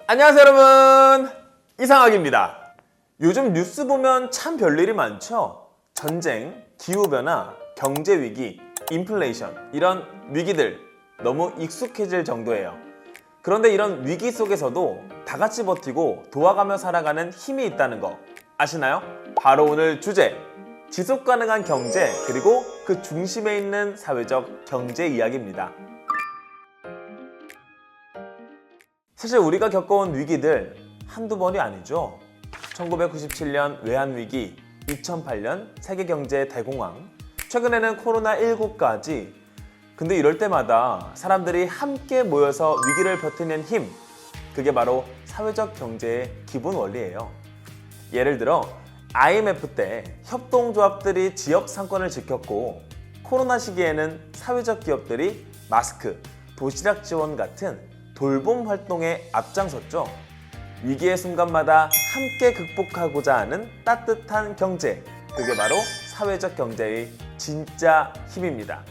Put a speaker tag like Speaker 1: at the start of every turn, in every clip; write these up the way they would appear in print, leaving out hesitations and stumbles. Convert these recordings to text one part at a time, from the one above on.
Speaker 1: 안녕하세요 여러분, 이상학입니다. 요즘 뉴스 보면 참 별일이 많죠. 전쟁, 기후변화, 경제위기, 인플레이션, 이런 위기들 너무 익숙해질 정도예요. 그런데 이런 위기 속에서도 다 같이 버티고 도와가며 살아가는 힘이 있다는 거 아시나요? 바로 오늘 주제, 지속가능한 경제, 그리고 그 중심에 있는 사회적 경제 이야기입니다. 사실 우리가 겪어온 위기들 한두 번이 아니죠. 1997년 외환위기, 2008년 세계경제 대공황, 최근에는 코로나19까지. 근데 이럴 때마다 사람들이 함께 모여서 위기를 버티는 힘, 그게 바로 사회적 경제의 기본 원리예요. 예를 들어 IMF 때 협동조합들이 지역 상권을 지켰고, 코로나 시기에는 사회적 기업들이 마스크, 도시락 지원 같은 돌봄 활동에 앞장섰죠. 위기의 순간마다 함께 극복하고자 하는 따뜻한 경제, 그게 바로 사회적 경제의 진짜 힘입니다.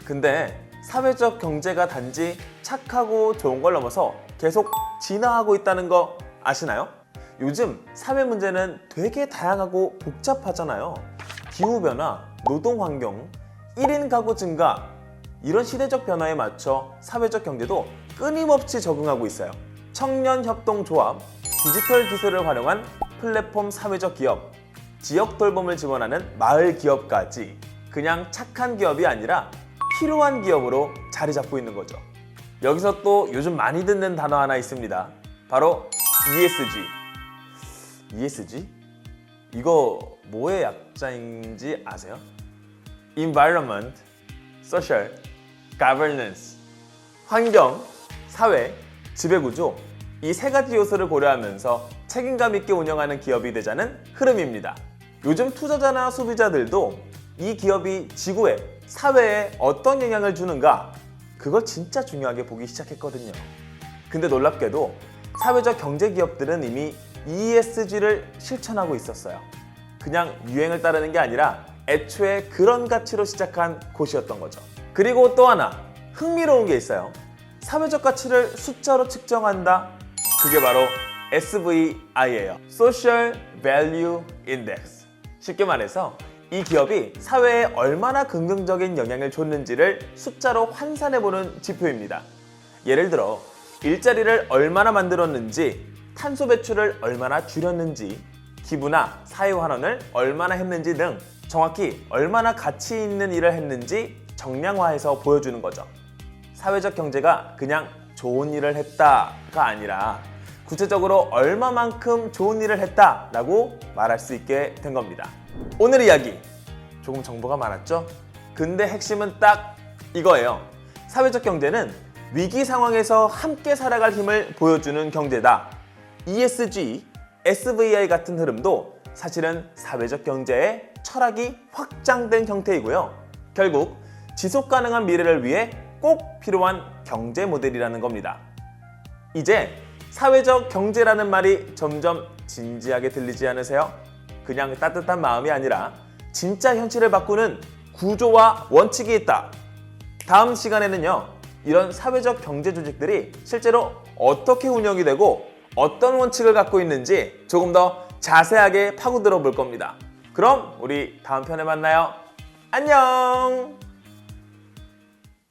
Speaker 1: 근데 사회적 경제가 단지 착하고 좋은 걸 넘어서 계속 진화하고 있다는 거 아시나요? 요즘 사회 문제는 되게 다양하고 복잡하잖아요. 기후변화, 노동환경, 1인 가구 증가, 이런 시대적 변화에 맞춰 사회적 경제도 끊임없이 적응하고 있어요. 청년협동조합, 디지털 기술을 활용한 플랫폼 사회적 기업, 지역 돌봄을 지원하는 마을 기업까지 그냥 착한 기업이 아니라 필요한 기업으로 자리 잡고 있는 거죠. 여기서 또 요즘 많이 듣는 단어 하나 있습니다. 바로 ESG. ESG? 이거 뭐의 약자인지 아세요? Environment, Social, Governance. 환경, 사회, 지배구조, 이 세 가지 요소를 고려하면서 책임감 있게 운영하는 기업이 되자는 흐름입니다. 요즘 투자자나 소비자들도 이 기업이 지구에, 사회에 어떤 영향을 주는가, 그걸 진짜 중요하게 보기 시작했거든요. 근데 놀랍게도 사회적 경제 기업들은 이미 ESG를 실천하고 있었어요. 그냥 유행을 따르는 게 아니라 애초에 그런 가치로 시작한 곳이었던 거죠. 그리고 또 하나 흥미로운 게 있어요. 사회적 가치를 숫자로 측정한다? 그게 바로 SVI예요. Social Value Index. 쉽게 말해서 이 기업이 사회에 얼마나 긍정적인 영향을 줬는지를 숫자로 환산해보는 지표입니다. 예를 들어 일자리를 얼마나 만들었는지, 탄소 배출을 얼마나 줄였는지, 기부나 사회 환원을 얼마나 했는지 등 정확히 얼마나 가치 있는 일을 했는지 정량화해서 보여주는 거죠. 사회적 경제가 그냥 좋은 일을 했다가 아니라 구체적으로 얼마만큼 좋은 일을 했다라고 말할 수 있게 된 겁니다. 오늘 이야기 조금 정보가 많았죠? 근데 핵심은 딱 이거예요. 사회적 경제는 위기 상황에서 함께 살아갈 힘을 보여주는 경제다. ESG, SVI 같은 흐름도 사실은 사회적 경제의 철학이 확장된 형태이고요. 결국 지속 가능한 미래를 위해 꼭 필요한 경제 모델이라는 겁니다. 이제 사회적 경제라는 말이 점점 진지하게 들리지 않으세요? 그냥 따뜻한 마음이 아니라 진짜 현실을 바꾸는 구조와 원칙이 있다. 다음 시간에는요, 이런 사회적 경제 조직들이 실제로 어떻게 운영이 되고 어떤 원칙을 갖고 있는지 조금 더 자세하게 파고들어 볼 겁니다. 그럼 우리 다음 편에 만나요. 안녕!